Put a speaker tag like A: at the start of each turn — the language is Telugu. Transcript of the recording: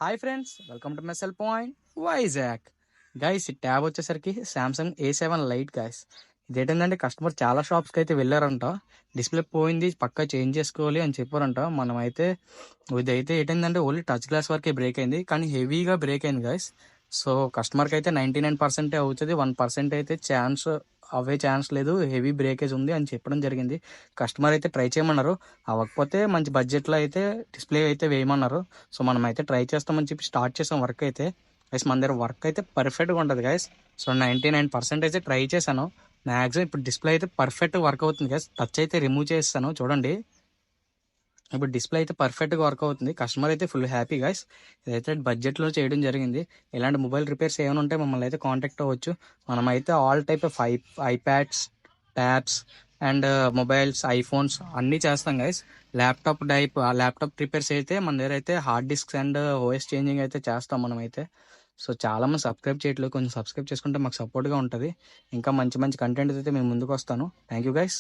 A: Hi friends, welcome to my cell point Vizag. Guys, ఈ ట్యాబ్ వచ్చేసరికి సామ్సంగ్ A7 లైట్ గైస్. ఇదేంటంటే కస్టమర్ చాలా షాప్స్కి అయితే వెళ్ళారంట. డిస్ప్లే పోయింది, పక్కా చేంజ్ చేసుకోవాలి అని చెప్పారంట. మనమైతే ఇదైతే ఏంటంటే ఓన్లీ టచ్ గ్లాస్ వరకే బ్రేక్ అయింది, కానీ హెవీగా బ్రేక్ అయింది గైస్. సో కస్టమర్కి అయితే 99% అవుతుంది, 1% అయితే ఛాన్స్ లేదు, హెవీ బ్రేకేజ్ ఉంది అని చెప్పడం జరిగింది. కస్టమర్ అయితే ట్రై చేయమన్నారు, అవ్వకపోతే మంచి బడ్జెట్లో అయితే డిస్ప్లే అయితే వేయమన్నారు. సో మనం అయితే ట్రై చేస్తామని చెప్పి స్టార్ట్ చేసాం వర్క్ అయితే. గైస్, మన దగ్గర వర్క్ అయితే పర్ఫెక్ట్గా ఉంటుంది గైస్. సో 99% అయితే ట్రై చేశాను. మ్యాక్సిమం ఇప్పుడు డిస్ప్లే అయితే పర్ఫెక్ట్గా వర్క్ అవుతుంది గైస్. టచ్ అయితే రిమూవ్ చేస్తాను చూడండి. ఇప్పుడు డిస్ప్లే అయితే పర్ఫెక్ట్గా వర్క్ అవుతుంది. కస్టమర్ అయితే ఫుల్ హ్యాపీ గైస్. ఇదైతే బడ్జెట్లో చేయడం జరిగింది. ఇలాంటి మొబైల్ రిపేర్స్ ఏమైనా ఉంటే మమ్మల్ని అయితే కాంటాక్ట్ అవ్వచ్చు. మనమైతే all type of iPads, tabs and mobiles, iPhones అన్నీ చేస్తాం గైస్. ల్యాప్టాప్ రిపేర్స్ అయితే మన దగ్గర అయితే hard discs and OS changing అయితే చేస్తాం మనమైతే. సో చాలామంది సబ్స్క్రైబ్ చేయట్లేదు, కొంచెం సబ్స్క్రైబ్ చేసుకుంటే మాకు సపోర్ట్గా ఉంటుంది. ఇంకా మంచి మంచి కంటెంట్ అయితే మేము ముందుకు వస్తాను. Thank you guys.